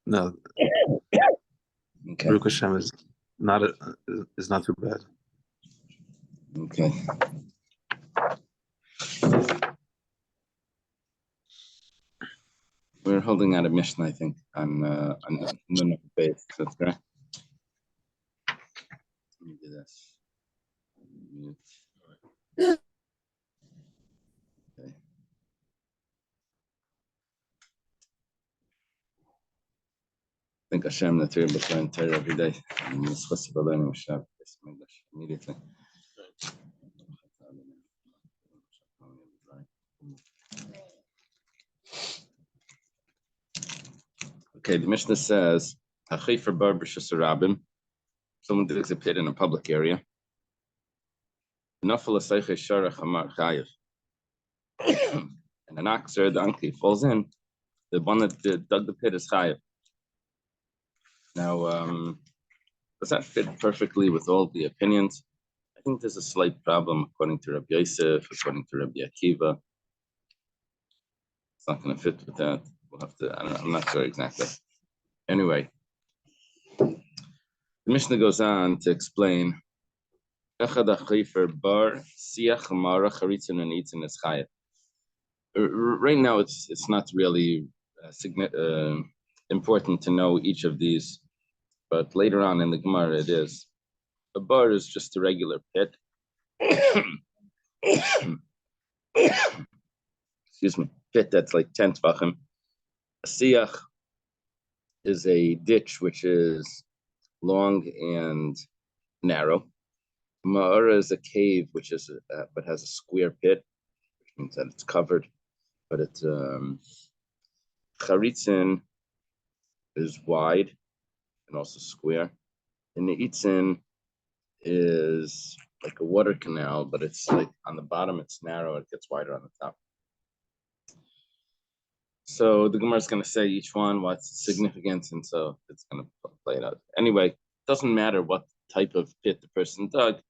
No, Okay. Baruch Hashem is not too bad. Okay. We're holding out a Mishnah, I think, on Nun base. That's correct. Let me do this. Okay. I think Hashem, the three of us learn Torah every day. And we're supposed to be learning English immediately. Okay, the Mishnah says, "Hachifer bar b'shasarabim." Someone digs a pit in a public area. Nafal asayche sharach hamar chayev. And an ox or a donkey falls in. The one that dug the pit is chayev. Now, does that fit perfectly with all the opinions? I think there's a slight problem according to Rabbi Yosef, according to Rabbi Akiva. It's not going to fit with that. We'll have to, I'm not sure exactly. Anyway, the Mishnah goes on to explain right now it's not really important to know each of these, but later on in the Gemara it is. A bar is just a regular pit. Excuse me, pit that's like 10 tvachim. A siach is a ditch which is long and narrow. Ma'ara is a cave which is but has a square pit, which means that it's covered. But it's charitzin is wide and also square. And the itzin is like a water canal, but it's like on the bottom it's narrow, it gets wider on the top. So the Gemara is going to say each one, what's its significance, and so it's going to play it out. Anyway, it doesn't matter what type of pit the person dug.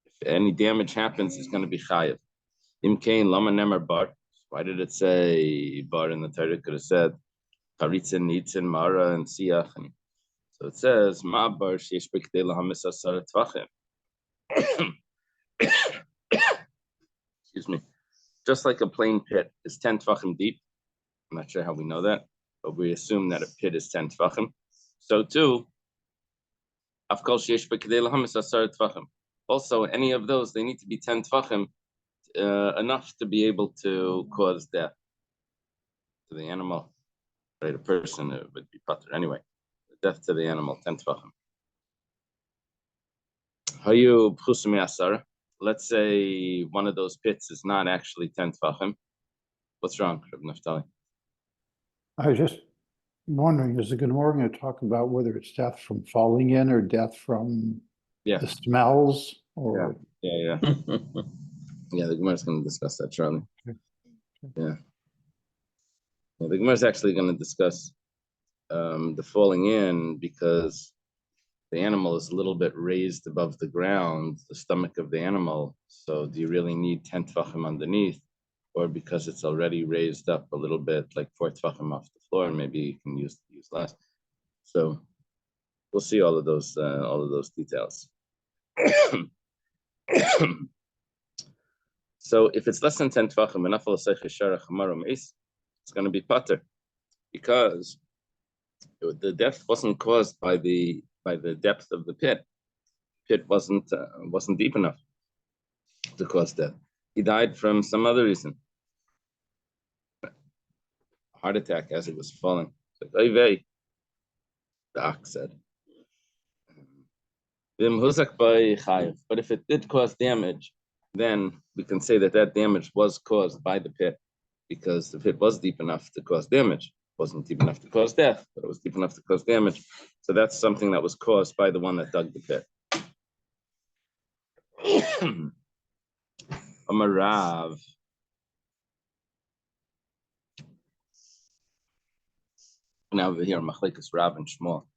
If any damage happens, it's going to be chayev. Imkein lama nemer bar. Why did it say bar in the Torah? It could have said charitzin, nitzin, mara, and siach. And so it says ma bar sheish b'kdei lahamis asar tvachim. Excuse me. Just like a plain pit is 10 tvachim deep. I'm not sure how we know that, but we assume that a pit is 10 tvachim. So too, afkol sheish b'kdei lahamis asar tvachim. Also, any of those, they need to be 10 tvachim, enough to be able to cause death to the animal. Right, a person, it would be pater. Anyway, death to the animal, 10 tvachim. Hayu pchusumi asar. Let's say one of those pits is not actually 10 tvachim. What's wrong, Reb Naftali? I was just wondering, is the Gemara going to talk about whether it's death from falling in or death from the smells? Or Yeah. Yeah, the Gemara is going to discuss that, Charlie. Yeah, the Gemara is actually going to discuss the falling in because the animal is a little bit raised above the ground, the stomach of the animal. So do you really need 10 tvachim underneath? Or because it's already raised up a little bit, like 4 tvachim off the floor, maybe you can use less. So we'll see all of those details. So if it's less than 10 tvachim, it's going to be pater, because the death wasn't caused by the depth of the pit. Pit wasn't deep enough to cause death. He died from some other reason. Heart attack as it was falling. Like, oy vey, the ox said. But if it did cause damage, then we can say that damage was caused by the pit, because the pit was deep enough to cause damage. It wasn't deep enough to cause death, but it was deep enough to cause damage. So that's something that was caused by the one that dug the pit. Amarav. Now we're here, Machlekes Rav and Shmuel.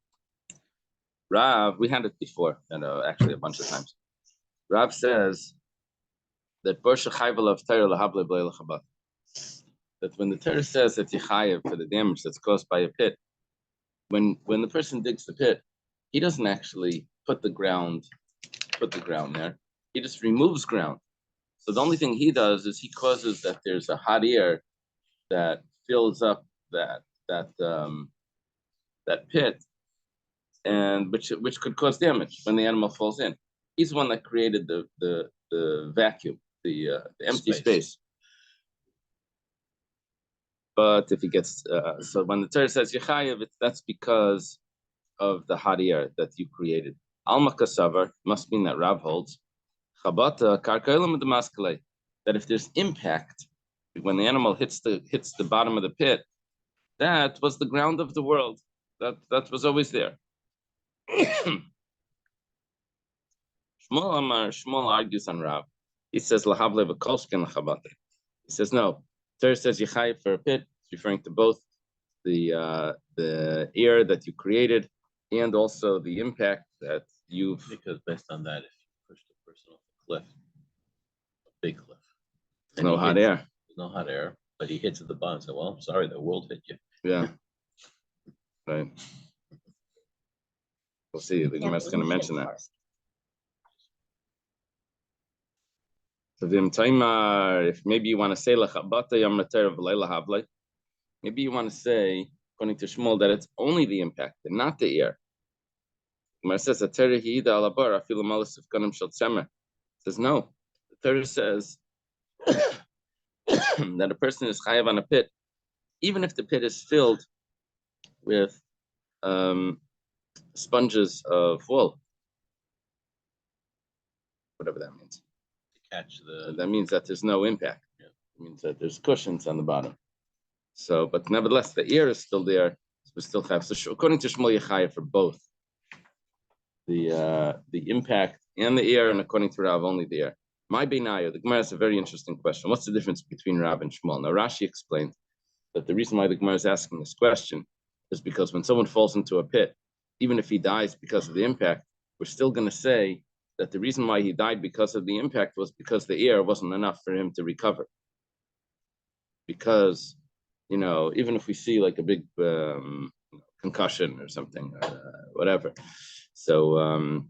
Rav, we had it before, and actually a bunch of times. Rav says that that when the Torah says that you chayev for the damage that's caused by a pit, when the person digs the pit, he doesn't actually put the ground there. He just removes ground. So the only thing he does is he causes that there's a hot air that fills up that pit, and which could cause damage when the animal falls in. He's the one that created the vacuum, the empty space. But if he gets so when the Torah says Yechayev, that's because of the hot air that you created. Alma kasavar must mean that Rav holds Chabata karkailam demaskale, that if there's impact when the animal hits the bottom of the pit, that was the ground of the world. That was always there. Shmuel argues on Rav. He says lahavle v'kolshken lachabate. He says no. Torah says Yechayev for a pit. It's referring to both the air that you created and also the impact that you've. Because based on that, if you push the person off a cliff, a big cliff, There's no hot air. There's no hot air, but he hits at the bottom and says, well, I'm sorry, the world hit you. Yeah. Right. We'll see. The Gemara is going to mention that. So if maybe you want to say maybe you want to say, according to Shmuel, that it's only the impact and not the air. Gemara says says no. The Torah says that a person is chayav on a pit, even if the pit is filled with sponges of wool, whatever that means. That means that there's no impact. Yeah. It means that there's cushions on the bottom. So, but nevertheless, the air is still there. So we still have. So, according to Shmuel Yechayev, for both the impact and the air, and according to Rav, only the air. My Beinayo, the Gemara has a very interesting question. What's the difference between Rav and Shmuel? Now, Rashi explained that the reason why the Gemara is asking this question is because when someone falls into a pit, even if he dies because of the impact, we're still going to say that the reason why he died because of the impact was because the air wasn't enough for him to recover. Because, even if we see like a big concussion or something, whatever, so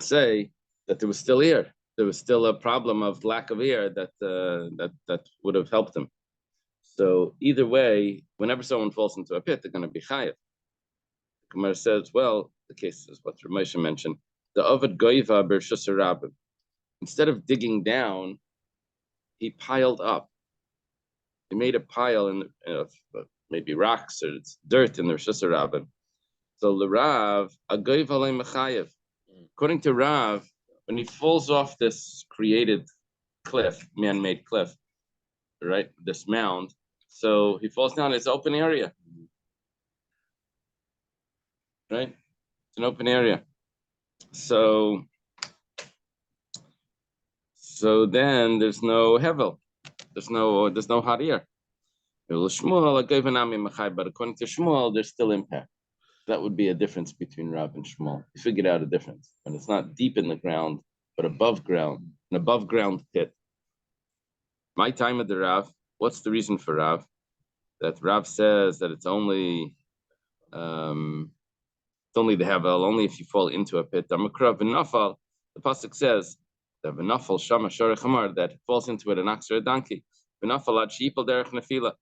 say that there was still air. There was still a problem of lack of air that would have helped him. So either way, whenever someone falls into a pit, they're going to be chayav. Gemara says, well, the case is what Ramesha mentioned. The Ovid Goiva Bershus Rabbim. Instead of digging down, he piled up. He made a pile of maybe rocks or dirt in the Rishus Rabbim. So the Rav, a Goiva Mechayev. According to Rav, when he falls off this created cliff, man-made cliff, right, this mound, so he falls down. It's an open area, right? It's an open area. So then there's no hevel, there's no hot air. But according to Shmuel, there's still impact. That would be a difference between Rav and Shmuel. You figured out a difference. When it's not deep in the ground, but above ground, an above ground pit. My time at the Rav, what's the reason for Rav? That Rav says that it's only the hevel, only if you fall into a pit. The pasuk says that v'nafal shama shorech hamar, that falls into it an ox or a donkey. V'nafal ad sheipel derech nefila,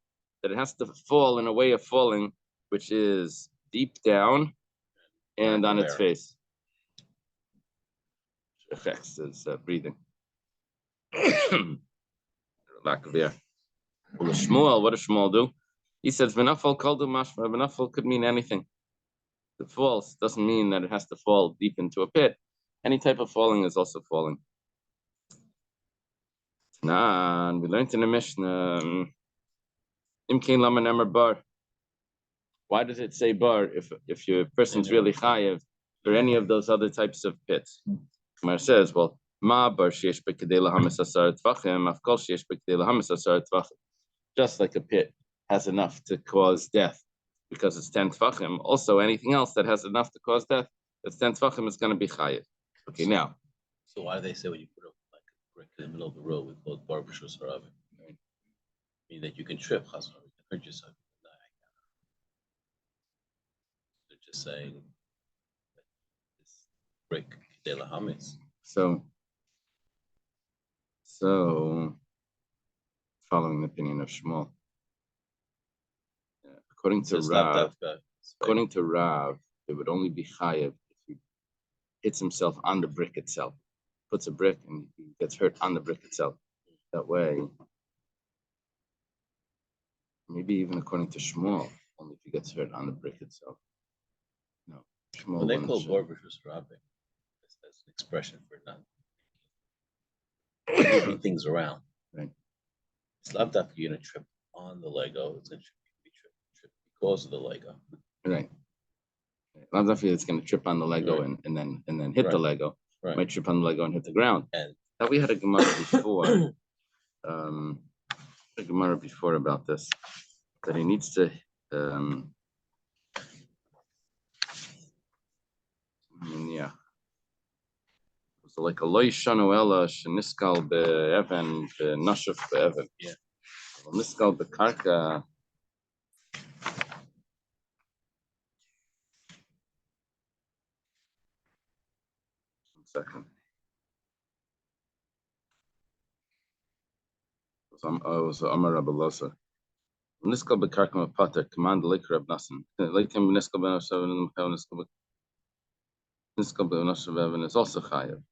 that it has to fall in a way of falling which is deep down and on its face. Affects his breathing. Lack of air. Well, Shmuel, what does Shmuel do? He says, "V'nafal kaldu mashma." V'nafal could mean anything. The falls doesn't mean that it has to fall deep into a pit. Any type of falling is also falling. Nah, we learned in the Mishnah. Imkein lama nemer bar. Why does it say bar if your person's really chayev for any of those other types of pits? Gemara says, well, ma bar sheyesh b'kedei lahamis asar tvachim, afkol sheyesh b'kedei lahamis asar tvachim. Just like a pit has enough to cause death because it's 10 tvachim, also anything else that has enough to cause death that's 10 tvachim is going to be chayev. Okay, now. So why do they say when you put a brick in the middle of the road with both bar b'shus harabim? Meaning that you can trip, you can hurt yourself. just saying that it's break de la hamis. So, following the opinion of Shmuel, according to It's Rav, lavdafka. it would only be chayev if he hits himself on the brick itself, puts a brick and he gets hurt on the brick itself. That way, maybe even according to Shmuel, only if he gets hurt on the brick itself. No, Shmuel. When they call barbershop robbing, that's an expression for not moving things around. Right. It's lavdafka you're gonna trip on the Lego. It's gonna be trip because of the Lego. Right. Lavdafka it's going to trip on the Lego Right. and then hit the Lego. Right. Might trip on the Lego and hit the ground. And Now we had a Gemara before. A Gemara before about this, that he needs to so like a loy shanu ela sheniskal be'evan be'nashuf be'evan. Yeah. Niskal be'karka. Second. It was Amar Rabbi Losa. Niskal bekarka pater command like Reb Nasan. Like him niskal be'nashov niskal be'nashov is also chayav.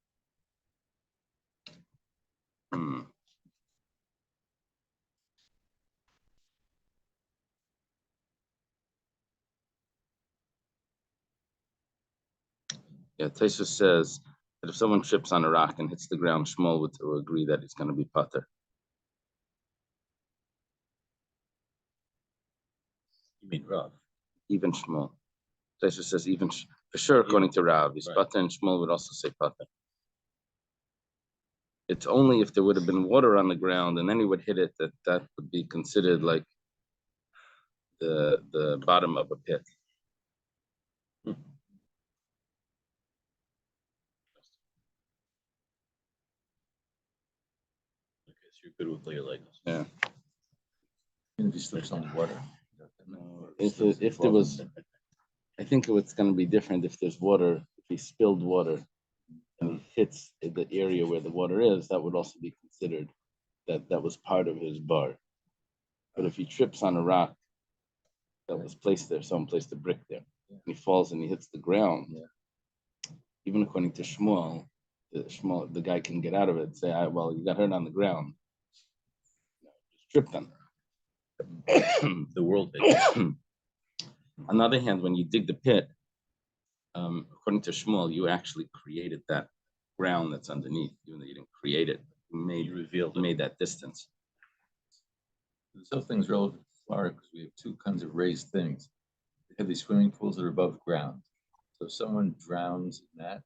Yeah, Taisha says that if someone trips on a rock and hits the ground, Shmuel would agree that it's going to be pater. you mean Rav? Even Shmuel. Taisha says even for sure, according to Rav, he's pater, and Shmuel would also say pater. It's only if there would have been water on the ground and then he would hit it that would be considered like the bottom of a pit. Okay, so you're good with your Legos. Yeah. And if he slips on water. No, if there was, I think it's going to be different if there's water. If he spilled water and he hits the area where the water is, that would also be considered that was part of his bar. But if he trips on a rock that was placed there, someone placed a brick there, and he falls and he hits the ground, even according to Shmuel, the guy can get out of it and say, well, you got hurt on the ground. Just tripped on The world did. On the other hand, when you dig the pit, according to Shmuel, you actually created that ground that's underneath, even though you didn't create it. You made that distance. This whole thing's relevant to Florida because we have two kinds of raised things. We have these swimming pools that are above ground. So if someone drowns in that,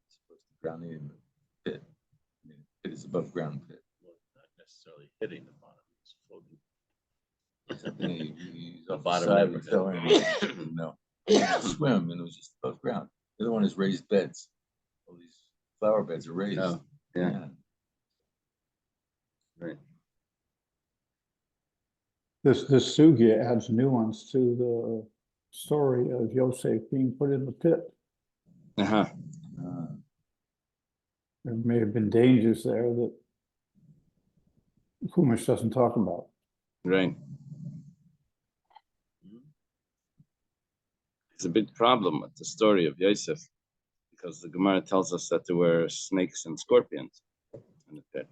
it's supposed to drown in the pit. I mean, the pit is above ground pit. Well, not necessarily hitting the bottom. It's floating. The bottom side never fell in. No, swim and it was just above ground. The other one is raised beds. All these flower beds are raised. Oh, yeah. Right. This sugya adds nuance to the story of Yosef being put in the pit. Uh-huh. There may have been dangers there that Chumash doesn't talk about. Right. It's a big problem with the story of Yosef because the Gemara tells us that there were snakes and scorpions in the pit.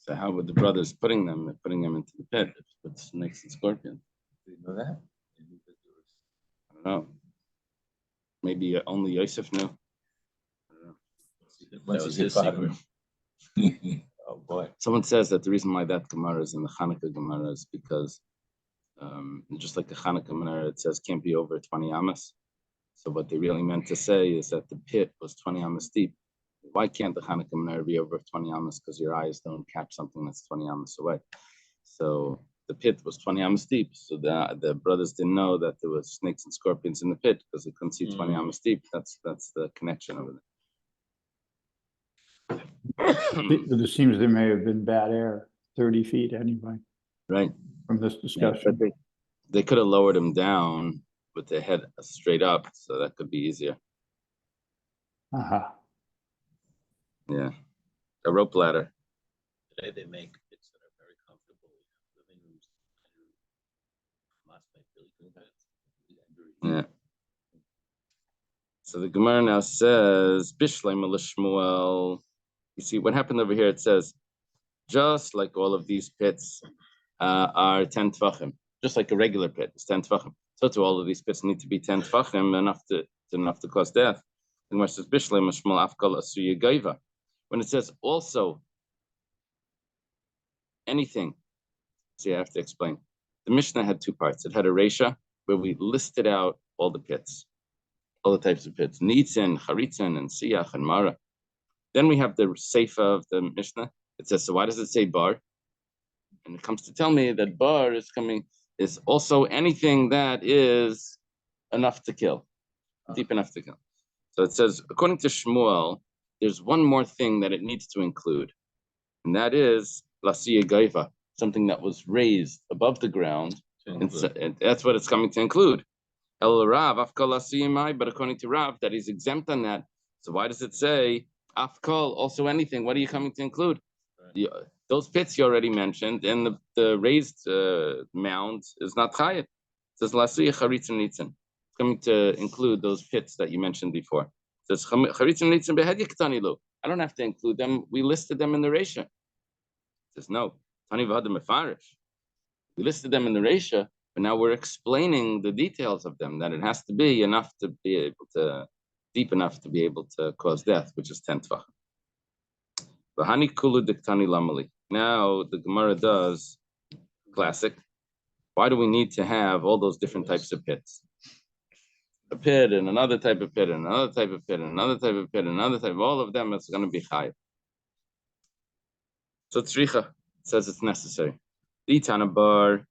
So how would the brothers putting them into the pit with snakes and scorpions? Did you know that? I don't know. Maybe only Yosef knew. Once was you his hit bottom. Oh boy. Someone says that the reason why that Gemara is in the Hanukkah Gemara is because just like the Hanukkah Gemara, it says can't be over 20 amas. So what they really meant to say is that the pit was 20 amas deep. Why can't the Hanukkah Gemara be over 20 amas? Because your eyes don't catch something that's 20 amas away. So the pit was 20 amas deep. So the brothers didn't know that there was snakes and scorpions in the pit because they couldn't see 20 amas deep. That's the connection over there. It seems there may have been bad air, 30 feet anyway, Right. from this discussion. Yeah, but they could have lowered him down with the head straight up, so that could be easier. Uh-huh. Yeah, a rope ladder. Today they make pits that are very comfortable. Living rooms. Yeah. So the Gemara now says, Bishleim Shmuel. You see what happened over here? It says, just like all of these pits are 10 tefachim, just like a regular pit is 10 tefachim. So to all of these pits need to be 10 tefachim, enough to cause death. The Gemara says, Bishleim Shmuel Afkal Asuya Gaiva. When it says also anything, see, I have to explain. The Mishnah had two parts. It had a Reisha where we listed out all the pits, all the types of pits, Nitzin, Charitzin, and Siyach, and Mara. Then we have the Seifa of the Mishnah. It says, so why does it say bar? And it comes to tell me that bar is also anything that is enough to kill, deep enough to kill. So it says, according to Shmuel, there's one more thing that it needs to include, and that is Lasiya Gaiva, something that was raised above the ground, and that's what it's coming to include. El Rav, Afkal Lasiyamai, but according to Rav, that he's exempt on that. So why does it say Afkal, also anything? What are you coming to include? Those pits you already mentioned, and the raised mound is not chayet. It says Lasiya Charitzin Nitzin. It's coming to include those pits that you mentioned before. It says Charitzin Nitzin Behedya Ketanilu. I don't have to include them. We listed them in the Reisha. It says no. Tani V'Hadam Mefarish. We listed them in the Reisha, but now we're explaining the details of them, that it has to be enough to be able to, deep enough to be able to cause death, which is 10 tvach. Now the Gemara does classic. Why do we need to have all those different types of pits? A pit and another type of pit and another type of pit and another type of pit and another type of all of them, it's going to be chayav. So Tzricha says it's necessary. The Tana bar,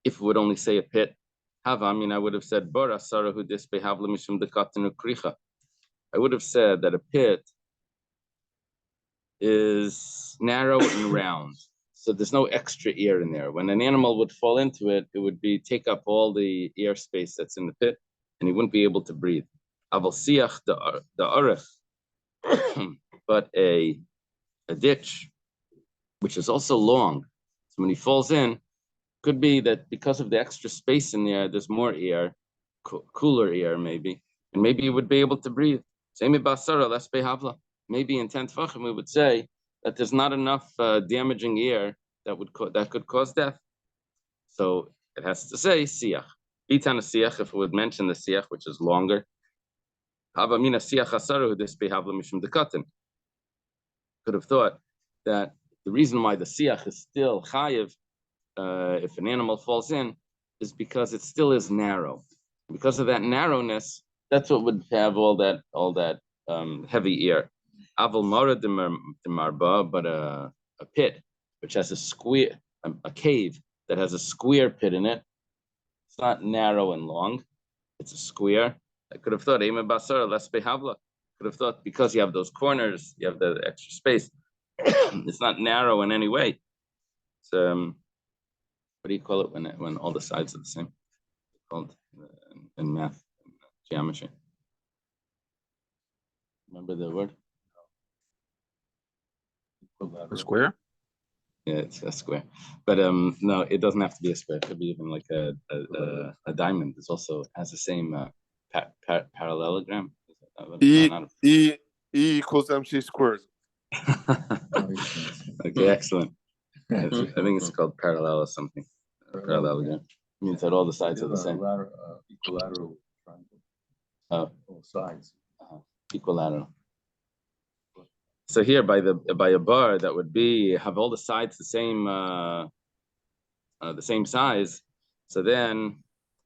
if it would only say a pit, I would have said bar asara hu disbehavla mishum dekatenu kricha. I would have said that a pit is narrow and round, so there's no extra air in there. When an animal would fall into it, it would take up all the air space that's in the pit, and he wouldn't be able to breathe. Aval siach the arech, but a ditch, which is also long. So when he falls in, could be that because of the extra space in there, there's more air, cooler air maybe, and maybe he would be able to breathe. Maybe in 10 tefachim we would say that there's not enough damaging air that could cause death. So it has to say siach. Itana siach, if it would mention the siach, which is longer. Could have thought that the reason why the siach is still chayiv, if an animal falls in, is because it still is narrow. Because of that narrowness, that's what would have all that heavy air. Aval mara de marba, but a pit which has a cave that has a square pit in it. It's not narrow and long; it's a square. I could have thought ema basara less behavla. Could have thought because you have those corners, you have the extra space. It's not narrow in any way. It's what do you call it when all the sides are the same? It's called in math, geometry. Remember the word? A square? Yeah, it's a square. But no, it doesn't have to be a square. It could be even like a diamond. It also has the same parallelogram. E equals MC squared. Okay, excellent. I think it's called parallel or something. Parallelogram means that all the sides are the same. Equilateral triangle. Oh, All sides. equilateral. So here by a bar that would have all the sides the same size. So then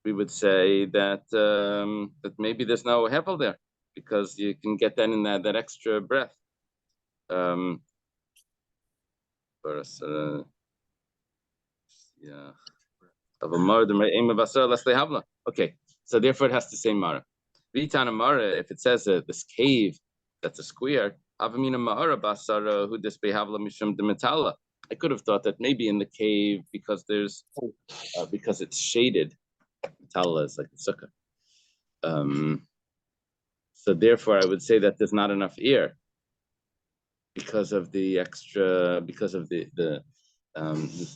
we would say that that maybe there's no hevel there because you can get that in that extra breath. Yeah. Okay, so therefore it has to say mara. Vitana mara, if it says this cave that's a square, I could have thought that maybe in the cave because it's shaded, Metalla is like a sukkah. So therefore, I would say that there's not enough air because of the extra, because of the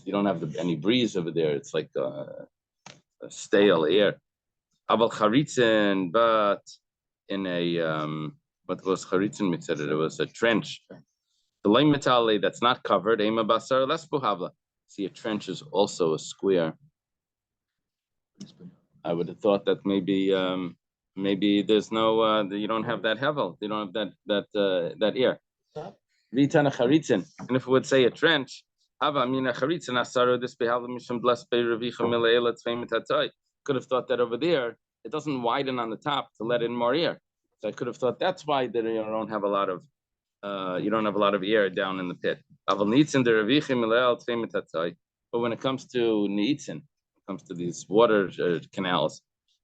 you don't have any breeze over there. It's like a stale air. Aval charitzin, but in a what was charitzin mitzvah? It was a trench. The lay metale that's not covered. Ema basar less buhavla. See, a trench is also a square. I would have thought that maybe there's no you don't have that hevel. You don't have that air. Vitana charitzin, and if it would say a trench, hava mina charitzin asaro this behavla mishum blessed by revicha mileela tzvei mitatzai. Could have thought that over there it doesn't widen on the top to let in more air. So I could have thought that's why that you don't have a lot of air down in the pit. But when it comes to nitzin, it comes to these water canals,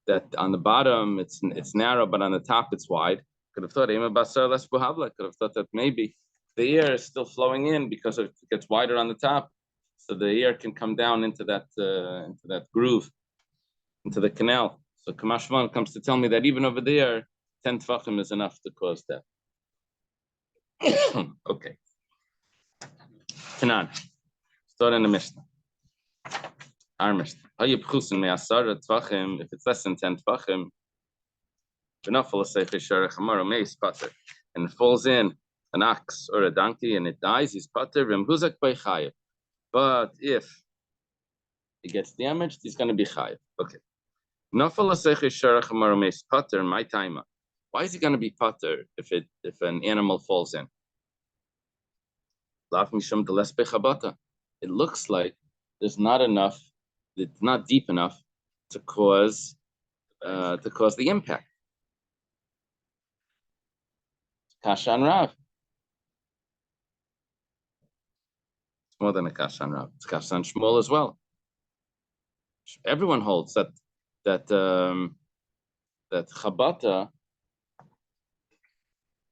that on the bottom it's narrow, but on the top it's wide. Could have thought could have thought that maybe the air is still flowing in because it gets wider on the top, so the air can come down into that groove, into the canal. So Kamma Daf comes to tell me that even over there, 10 tefachim is enough to cause that. Okay. Tanan. Start in the Mishnah. Our Mishnah. If it's less than 10 tefachim, and it falls in an ox or a donkey and it dies, he's pater. But if it gets damaged, he's going to be chayiv. Okay. My timer. Why is he going to be pater if an animal falls in? It looks like there's not enough. It's not deep enough to cause the impact. Kashan Rav. It's more than a Kashan Rav. It's Kashan Shmuel as well. Everyone holds that Chabata,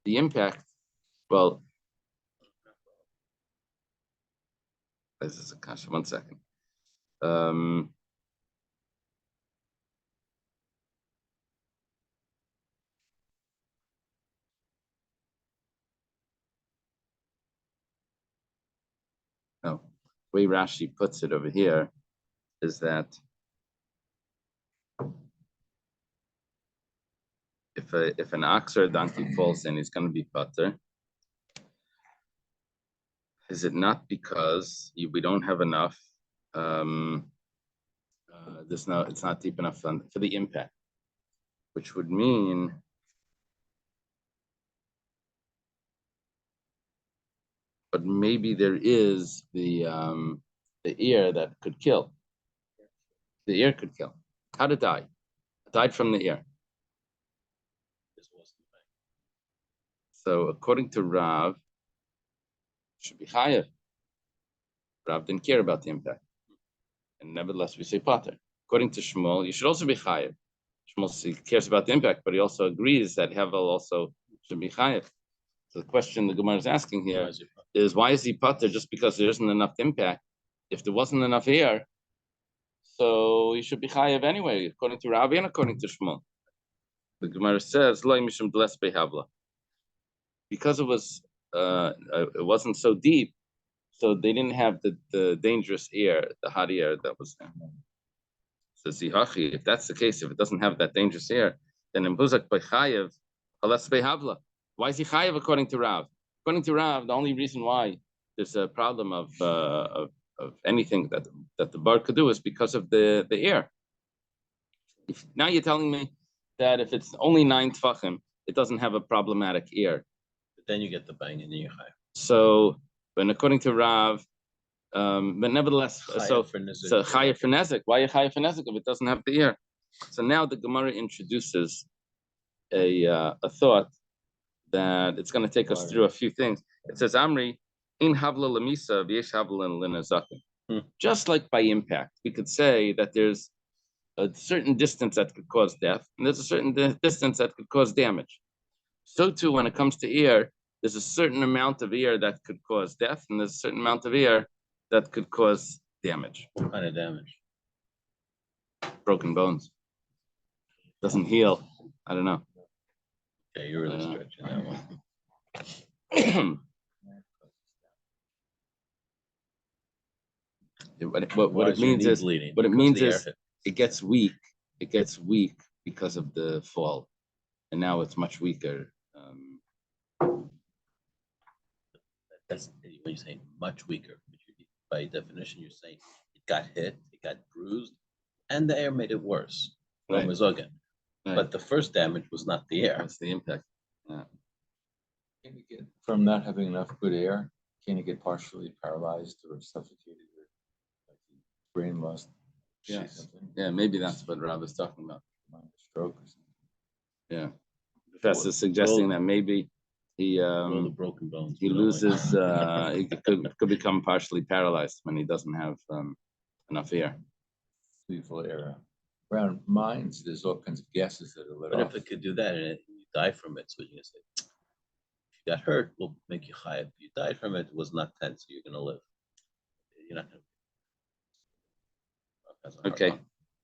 the impact. Well, this is a Kasha. 1 second. No, the way Rashi puts it over here is that if an ox or a donkey falls in, he's going to be pater. Is it not because we don't have enough? It's not deep enough for the impact, which would mean but maybe there is the ear that could kill. The ear could kill. How did it die? It died from the ear. So according to Rav, it should be chayav. Rav didn't care about the impact, and nevertheless we say pater. According to Shmuel, you should also be chayav. Shmuel cares about the impact, but he also agrees that hevel also should be chayav. So the question the Gemara is asking here is why is he pater just because there isn't enough impact? If there wasn't enough air, so he should be chayav anyway, according to Rav and according to Shmuel. The Gemara says lo mishum bless behavla, because it wasn't so deep, so they didn't have the dangerous air, the hot air that was there. So zihachi, if that's the case, if it doesn't have that dangerous air, then imbuzak by chayav alas behavla. Why is he chayav according to Rav? According to Rav, the only reason why there's a problem of anything that the bird could do is because of the air. Now you're telling me that if it's only 9 tefachim, it doesn't have a problematic air. But then you get the bang in the chayav. So, but according to Rav, but nevertheless, so chayav for nezek. Why are you chayav for nezek if it doesn't have the ear? So now the Gemara introduces a thought that it's going to take us through a few things. It says, Amri, in havla lemisa v'yesh havla l'nazakim. Just like by impact, we could say that there's a certain distance that could cause death, and there's a certain distance that could cause damage. So too, when it comes to air, there's a certain amount of air that could cause death, and there's a certain amount of air that could cause damage. What kind of damage? broken bones. Doesn't heal. I don't know. Yeah, you're really stretching that one. What it means is bleeding? what it Because means the air is hit. it gets weak. It gets weak because of the fall, and now it's much weaker. That's when you say much weaker. By definition, you're saying it got hit, it got bruised, and the air made it worse. Right. Right. Right. But the first damage was not the air. That's the impact. Yeah. Can you get, from not having enough good air, can you get partially paralyzed or suffocated or like brain lost? Yes. Something? Yeah, maybe that's what Rob is talking about. Stroke or something. Yeah. Professor's suggesting that maybe he All the broken bones. he you know, loses like- he could become partially paralyzed when he doesn't have enough air. Lethal air. Around mines, there's all kinds of gases that are let But off. if it could do that and you die from it, so you can say, if you got hurt, we'll make you high. If you died from it, it was not tense, you're gonna live. You're not gonna. That's a hard Okay. one.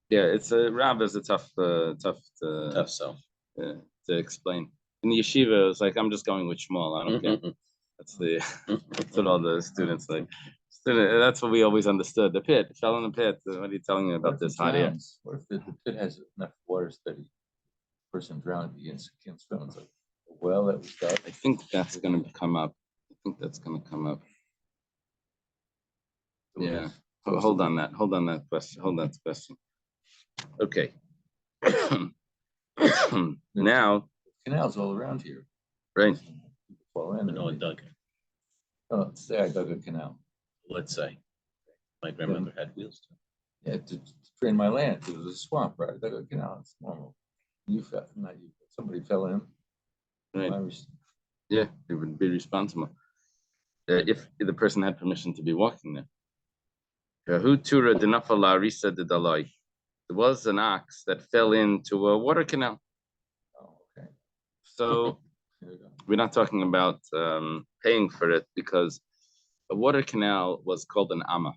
Yeah, it's a Rab is a tough Tough sell. to explain. In the yeshiva, it was like I'm just going with Shmuel. I don't care. That's what all the students like. That's what we always understood. The pit fell in the pit. What are you telling me What about if this it hot air? drowns? What if the pit has enough water steady? Person drowned, begins to swim. It's like a well that was dug. I think that's going to come up. Yeah. Hold on that. Hold on that question. Okay. Now, Canals all around here. right. People fall in. But no one dug it. Oh, let's say I dug a canal. Let's say. My grandmother had wheels too. Yeah, to drain my land. It was a swamp, right? I dug a canal. It's normal. You fell, not you. Somebody fell in. Right. I was- Yeah, it would be responsible if the person had permission to be walking there. There was an ox that fell into a water canal. Oh, okay. So Here we go. we're not talking about paying for it because a water canal was called an amma.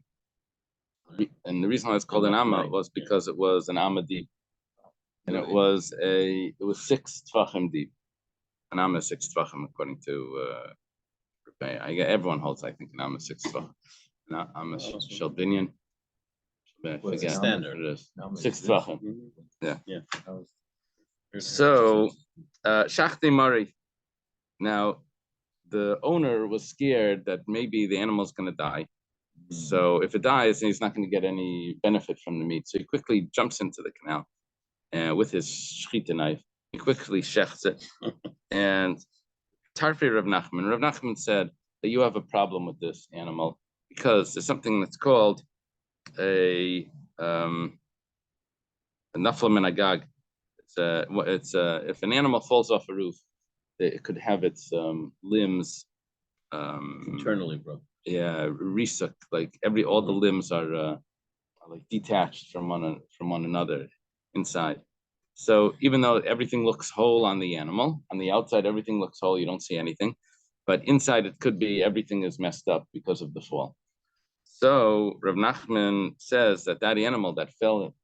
And the reason why it's called an amma was because it was an amma deep. And it was 6 tvachim deep. An amma is 6 tvachim according to everyone holds, I think, an amma 6 tvachim. An amma shel binyan. I What's forget the standard? what it is. Now, 6 is tvachim. Yeah. I was- So, Shachti Mari. Now, the owner was scared that maybe the animal's going to die. So, if it dies, he's not going to get any benefit from the meat. So, he quickly jumps into the canal with his shchita knife. He quickly shechts it. And Tarfi Rav Nachman said that you have a problem with this animal because there's something that's called a nafla min agag. If an animal falls off a roof, it could have its limbs Internally broke. yeah, resuck, like all the limbs are like detached from one another inside. So even though everything looks whole on the animal, on the outside everything looks whole, you don't see anything, but inside it could be everything is messed up because of the fall. So Rav Nachman says that animal that fell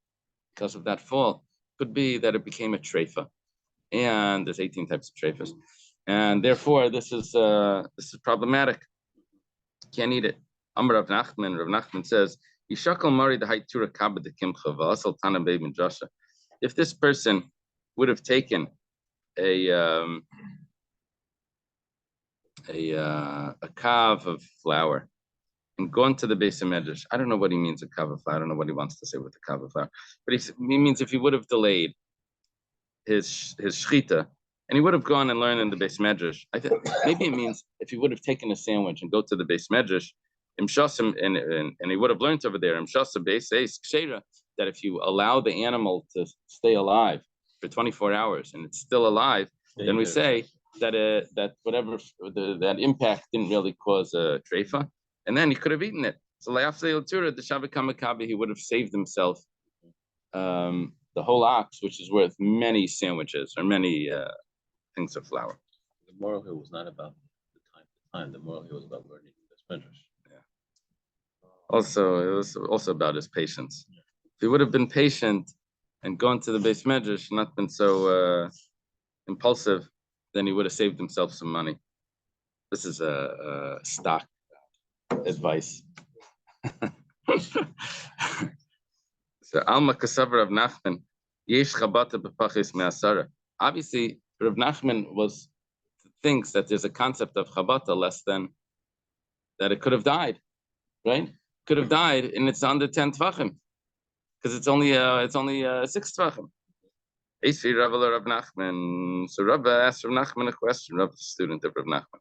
because of that fall could be that it became a treifa, and there's 18 types of treifas, and therefore this is problematic. Can't eat it. Rav Nachman says, "Yishakal mari the haitura kabed the kimcha v'asal tana beib midrasha." If this person would have taken a kav of flour and gone to the base of medrash, I don't know what he means a kav of flour. I don't know what he wants to say with the kav of flour, but he means if he would have delayed his shchita and he would have gone and learned in the base medrash. I think maybe it means if he would have taken a sandwich and go to the base medrash, and he would have learned over there that if you allow the animal to stay alive for 24 hours and it's still alive, then we say that whatever that impact didn't really cause a treifa, and then he could have eaten it. So the Shabbat Kamakabi, he would have saved himself the whole ox, which is worth many sandwiches or many things of flour. The moral here was not about the time. The moral here was about learning this medrash. Yeah. Also, it was also about his patience. If he would have been patient, and gone to the base medrash, not been so impulsive, then he would have saved himself some money. This is a stock advice. So Alma Kasavar of Nachman, Yesh Chabata b'pachis me'asara. Obviously, Rav Nachman thinks that there's a concept of Chabata less than that it could have died, right? Could have died, and it's under 10 tvachim because it's only 6 tvachim. Rav Nachman. So Rav asked Rav Nachman a question. Rav, the student of Rav Nachman.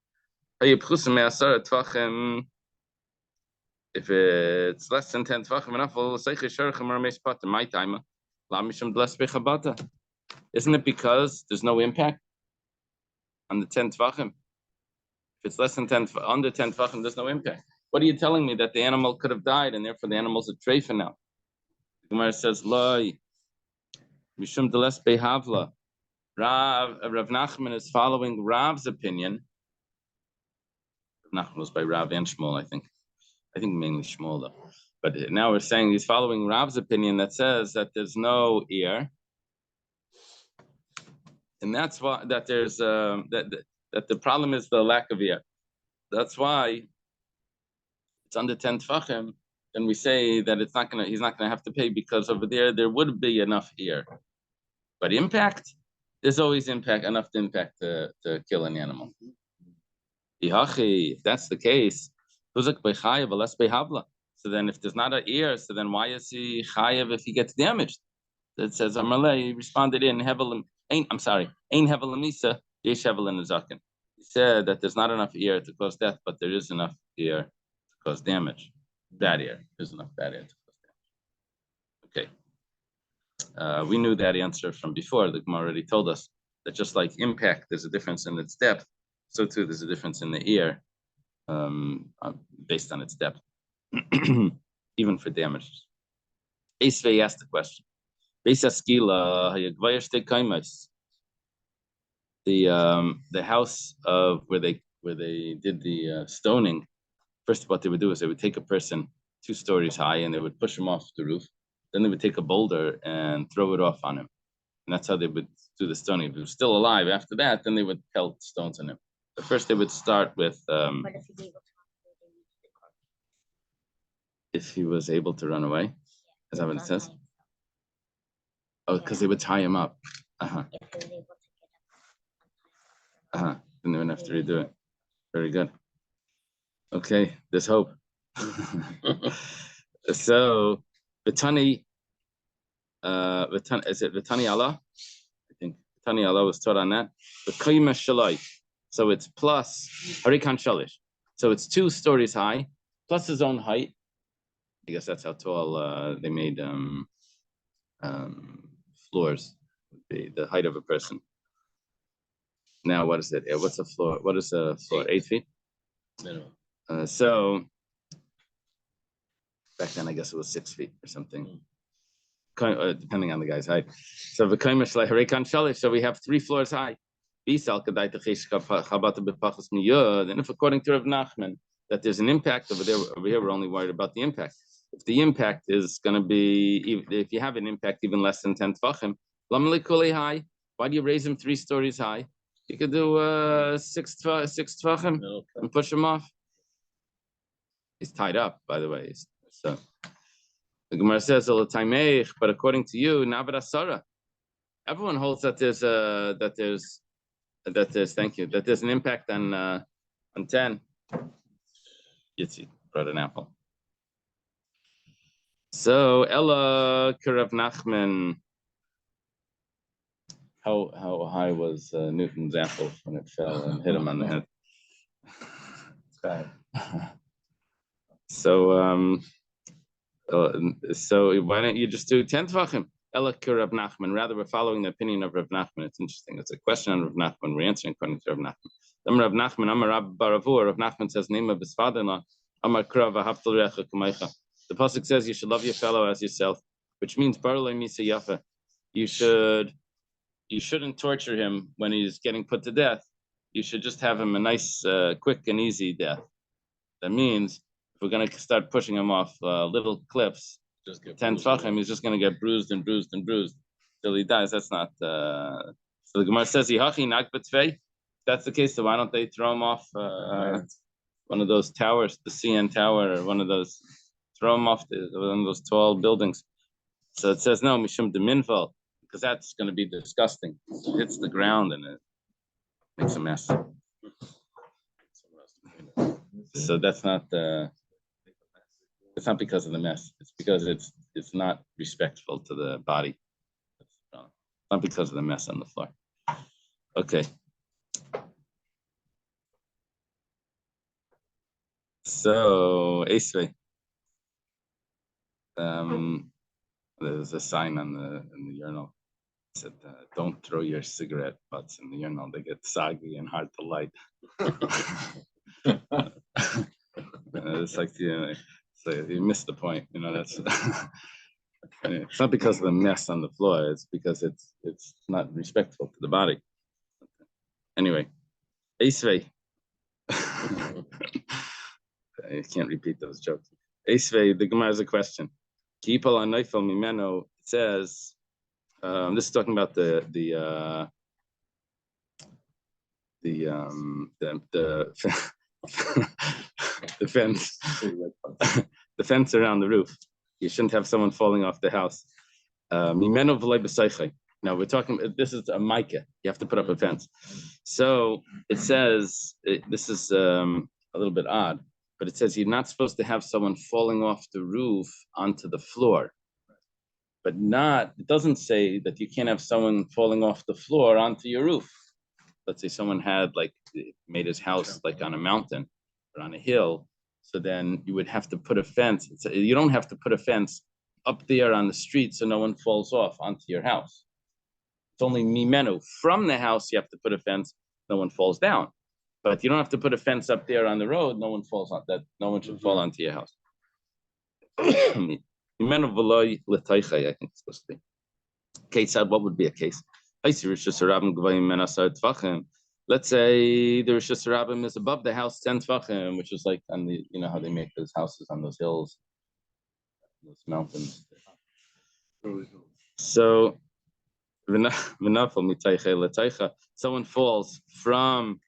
If it's less than 10 tvachim, my time, isn't it because there's no impact on the 10 tvachim? If it's less than 10, under 10 tvachim, there's no impact. What are you telling me, that the animal could have died and therefore the animal's a treifa now? The Gemara says, Loi, mishum deles behavla. Rav Nachman is following Rav's opinion. Rav Nachman was by Rav and Shmuel, I think mainly Shmuel though. But now we're saying he's following Rav's opinion that says that there's no ear, and that's why that there's that the problem is the lack of ear. That's why it's under 10 tfachim. Then we say that he's not gonna have to pay, because over there would be enough ear, but impact, there's always enough impact to kill an animal. If that's the case, so then if there's not an ear, so then why is he chayav if he gets damaged? It says Amalei responded in hevel. I'm sorry, ain hevel misa yesh hevel in the zaken. He said that there's not enough ear to cause death, but there is enough ear to cause damage. Bad ear, there's enough bad ear to cause damage. Okay, we knew that answer from before. The Gemara already told us that just like impact, there's a difference in its depth, so too there's a difference in the ear. Based on its depth, even for damages. Esvei asked the question. The house of where they did the stoning. First, what they would do is they would take a person 2 stories high and they would push him off the roof. Then they would take a boulder and throw it off on him, and that's how they would do the stoning. If he was still alive after that, then they would pelt stones on him. But first, they would start with. If he was able to run away, is that what it says? Oh, because they would tie him up. Then they wouldn't have to redo it. Very good. Okay, there's hope. So, Vitani, is it Vitani Allah? I think Vitani Allah was taught on that. So it's plus Harikan Shalish. So it's 2 stories high, plus his own height. I guess that's how tall they made floors, would be the height of a person. Now, what is it? What's a floor? What is a floor? 8 feet? Minimum. So back then, I guess it was 6 feet or something, depending on the guy's height. So so we have 3 floors high. And if according to Rav Nachman that there's an impact over here, we're only worried about the impact. If the impact is going to be, if you have an impact even less than 10 tvachim, why do you raise him 3 stories high? You could do 6 tvachim and push him off. He's tied up, by the way. So the Gemara says, but according to you, everyone holds that there's that there's an impact on 10. Yitzi brought an apple. So Ella Rav Nachman, how high was Newton's apple when it fell and hit him on the head? So why don't you just do 10 tvachim? Ella Rav Nachman. Rather, we're following the opinion of Rav Nachman. It's interesting. It's a question on Rav Nachman. We're answering according to Rav Nachman. Rav Nachman, Amar Rab Baravur. Rav Nachman says, name of his father-in-law. Amar Krav Haftal Recha Kamaycha. The pasuk says you should love your fellow as yourself, which means Barlei Misa Yafa. You shouldn't torture him when he's getting put to death. You should just have him a nice, quick and easy death. That means if we're going to start pushing him off little cliffs, 10 tvachim, he's just going to get bruised and bruised and bruised. till he dies. That's not. So the Gemara says, "Yihachi nagbatvei." If that's the case, so why don't they throw him off one of those towers, the CN Tower, or one of those? Throw him off one of those tall buildings. So it says no, mishum de minval, because that's going to be disgusting. It hits the ground and it makes a mess. So that's not. It's not because of the mess. It's because it's not respectful to the body. It's not because of the mess on the floor. Okay. So Esvei. There's a sign in the urinal. It said, "Don't throw your cigarette butts in the urinal. They get soggy and hard to light." It's like so you missed the point. That's it's not because of the mess on the floor. It's because it's not respectful to the body. Anyway, Esvei. I can't repeat those jokes. Esvei, the Gemara has a question. Kipal Anoifel Mimeno, it says, this is talking about the the fence, the fence around the roof. You shouldn't have someone falling off the house. Mimeno v'lei b'seichei. Now we're talking. This is a mica. You have to put up a fence. So it says this is a little bit odd. But it says you're not supposed to have someone falling off the roof onto the floor. But it doesn't say that you can't have someone falling off the floor onto your roof. Let's say someone had made his house like on a mountain or on a hill. So then you would have to put a fence. You don't have to put a fence up there on the street so no one falls off onto your house. It's only mimenu. From the house, you have to put a fence, no one falls down. But you don't have to put a fence up there on the road. No one falls on that. No one should fall onto your house. I think it's supposed to be. Kate said, what would be a case? Let's say the Rosh Hashanah is above the house 10 tefachim, which is like on the, how they make those houses on those hills, those mountains. So, someone falls from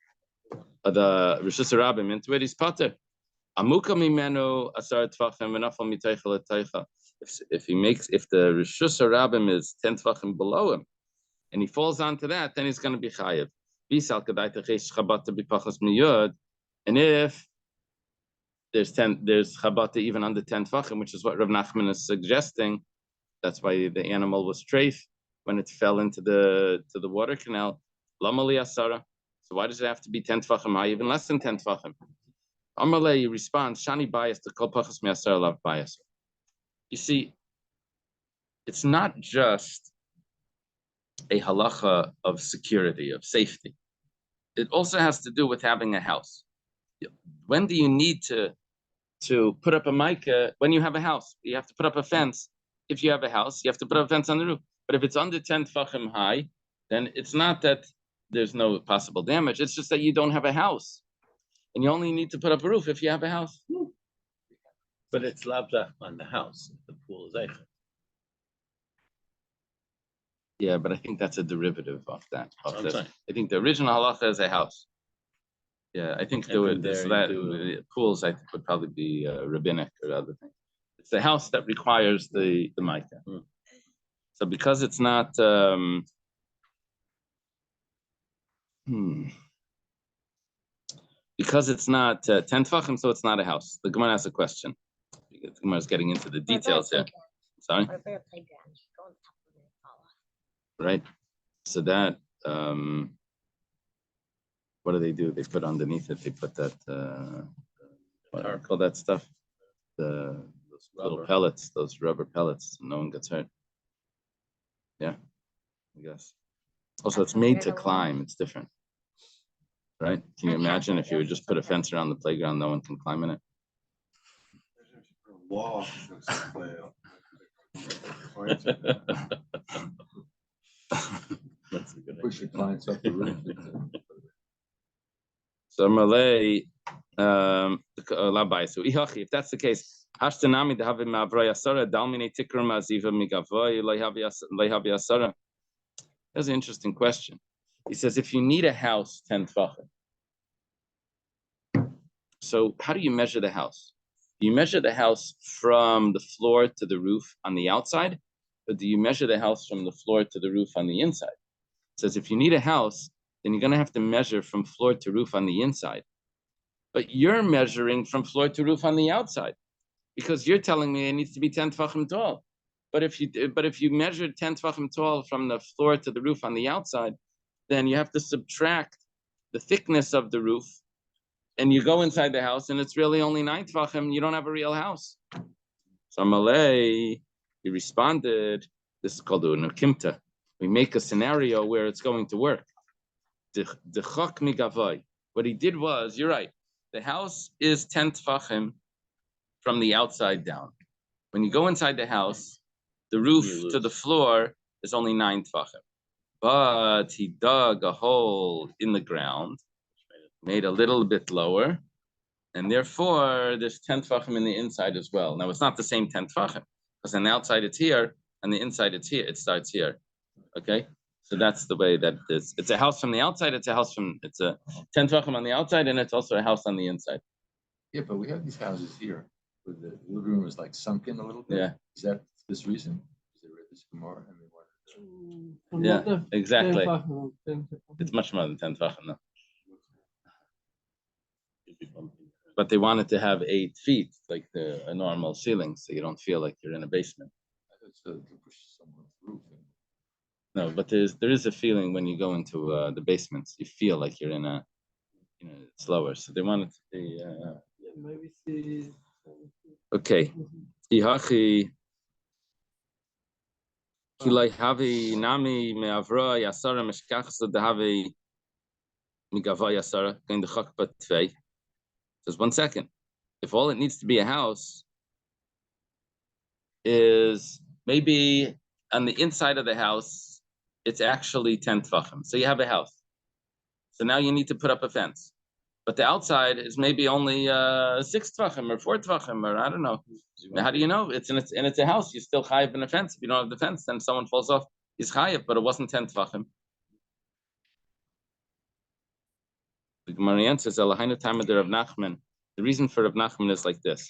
the Rosh Hashanah into it, he's pater. Amuka mimenu asar tefachim v'nafal mitaycha l'taycha. If the Rosh Hashanah is 10 tefachim below him, and he falls onto that, then he's going to be chayiv. And if there's chabata even under 10 tefachim, which is what Rav Nachman is suggesting, that's why the animal was treif when it fell into the water canal. Lamali asara. So why does it have to be 10 tefachim high, even less than 10 tefachim? Amalei responds, Shani bias to kol pachas me'asar lav bias. You see, it's not just a halacha of security, of safety. It also has to do with having a house. When do you need to put up a mica? When you have a house, you have to put up a fence. If you have a house, you have to put up a fence on the roof. But if it's under 10 tefachim high, then it's not that there's no possible damage. It's just that you don't have a house. And you only need to put up a roof if you have a house. But it's labda on the house. The pool is eichel. Yeah, but I think that's a derivative of that. I think the original halacha is a house. Yeah, I think the pools I think would probably be rabbinic or other things. It's the house that requires the mica. So because it's not because it's not 10 tefachim, so it's not a house. The Gemara has a question. The Gemara is getting into the details here. Sorry? Right. So that what do? They put underneath it, they put that what do you call that stuff? Those little pellets, those rubber pellets, so no one gets hurt. Yeah, I guess. Also, it's made to climb, it's different. Right? Can you imagine if you would just put a fence around the playground, no one can climb in it? Push your clients up the roof. So Malay, so if that's the case, That's an interesting question. He says, if you need a house 10 tefachim, so how do you measure the house? Do you measure the house from the floor to the roof on the outside? Or do you measure the house from the floor to the roof on the inside? It says, if you need a house, then you're going to have to measure from floor to roof on the inside. But you're measuring from floor to roof on the outside, because you're telling me it needs to be 10 tefachim tall. But if you measure 10 tefachim tall from the floor to the roof on the outside, then you have to subtract the thickness of the roof, and you go inside the house, and it's really only 9 tefachim. You don't have a real house. So Malay, he responded, this is called an ukimta. We make a scenario where it's going to work. What he did was, you're right, the house is 10 tefachim from the outside down. When you go inside the house, the roof to the floor is only 9 tefachim. But he dug a hole in the ground, made a little bit lower, and therefore there's 10 tefachim in the inside as well. Now it's not the same 10 tefachim, because on the outside it's here, and the inside it's here. It starts here. Okay, so that's the way that it is. It's a house from the outside. It's a 10 tefachim on the outside, and it's also a house on the inside. Yeah, but we have these houses here where the living room is like sunk in a little bit. Yeah. Is that this reason? Is they read this Gemara and they wanted Yeah, exactly. It's much more than 10 tefachim now. But they wanted to have 8 feet, like a normal ceiling, so you don't feel like you're in a basement. so you push someone's roof in. No, but there is a feeling when you go into the basements, you feel like you're in a, it's lower. So they wanted to be. Maybe see. Okay. Ihachi. Kilai havi nami me'avra yasara meshkachsa dehavi migava yasara going to chakpa tvei. Just 1 second. If all it needs to be a house is maybe on the inside of the house, it's actually 10 tefachim. So you have a house. So now you need to put up a fence. But the outside is maybe only 6 tefachim or 4 tefachim, or I don't know. How do you know? It's a house. You're still chayiv in a fence. If you don't have the fence, then someone falls off. He's chayiv, but it wasn't 10 tefachim. The Gemara answers, Eloheinu Taima de Rav Nachman. The reason for Rav Nachman is like this.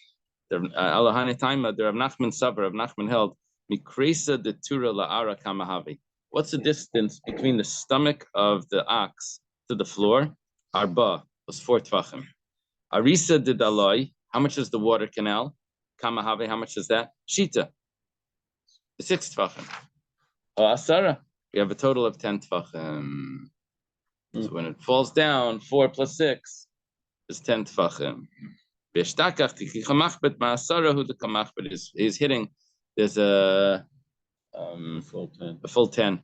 Eloheinu Taima de Rav Nachman Sabar, Rav Nachman held, Mikresa de Tura la'ara kamahavi. What's the distance between the stomach of the ox to the floor? Arba was 4 tefachim. Arisa de Daloi, how much is the water canal? Kamahavi, how much is that? Shita, 6 tefachim. Asara, we have a total of 10 tefachim. So when it falls down, 4 plus 6 is 10 tefachim. He's hitting. There's a full 10. A full 10.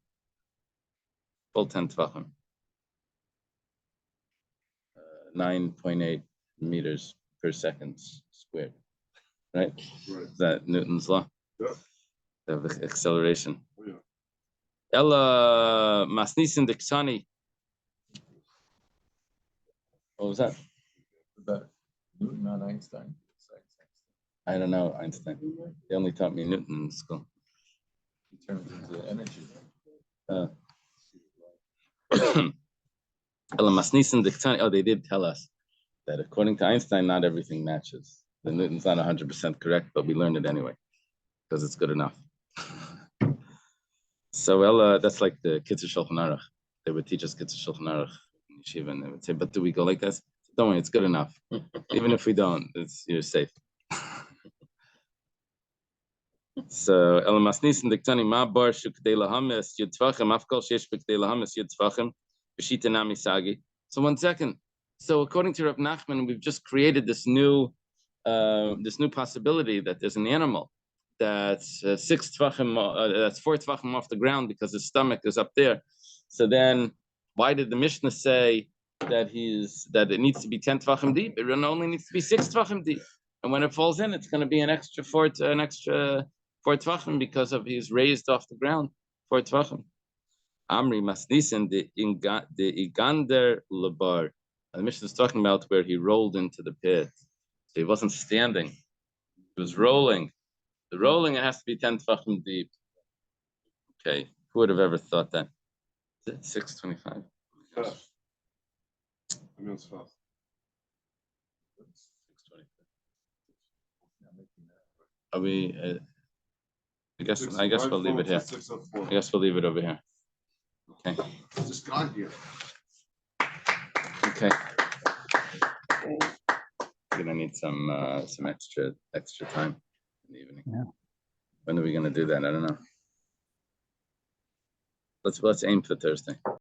Full 10 tefachim. 9.8 meters per second squared. Right? Is that Newton's law? Yeah. The acceleration. Oh, yeah. Ella Masnisin Diksani. What was that? About Newton, not Einstein. I don't know, Einstein. They only taught me Newton in school. He turns into energy. Oh, they did tell us that according to Einstein, not everything matches. The Newton's not 100% correct, but we learned it anyway because it's good enough. So, Ella, that's like the Kitzur Shulchan Aruch. They would teach us Kitzur Shulchan Aruch in yeshiva, and they would say, "But do we go like this? Don't worry, it's good enough. Even if we don't, you're safe." So, Ella Masnisin Diktani Ma Bar Shukdei Lahamis Yud Tvachim Afkol Shesh B'Kdei Lahamis Yud Tvachim B'Shita Nami Sagi. So 1 second. So according to Rav Nachman, we've just created this new possibility that there's an animal that's 6 tvachim, that's 4 tvachim off the ground because his stomach is up there. So then, why did the Mishnah say that it needs to be 10 tvachim deep? It only needs to be 6 tvachim deep, and when it falls in, it's going to be an extra 4 tvachim because of he's raised off the ground 4 tvachim. Amri Masnisen the Igander Labar. The Mishnah is talking about where he rolled into the pit. So he wasn't standing. He was rolling. The rolling, it has to be 10 tefachim deep. Okay, who would have ever thought that? Is it 6:25? Fast. I mean, it's fast. 6:20. Are we, I guess we'll leave it here. 6:04. I guess we'll leave it over here. Okay, Just got here. okay. Gonna need some extra time in the evening. Yeah. When are we gonna do that? I don't know. Let's aim for Thursday.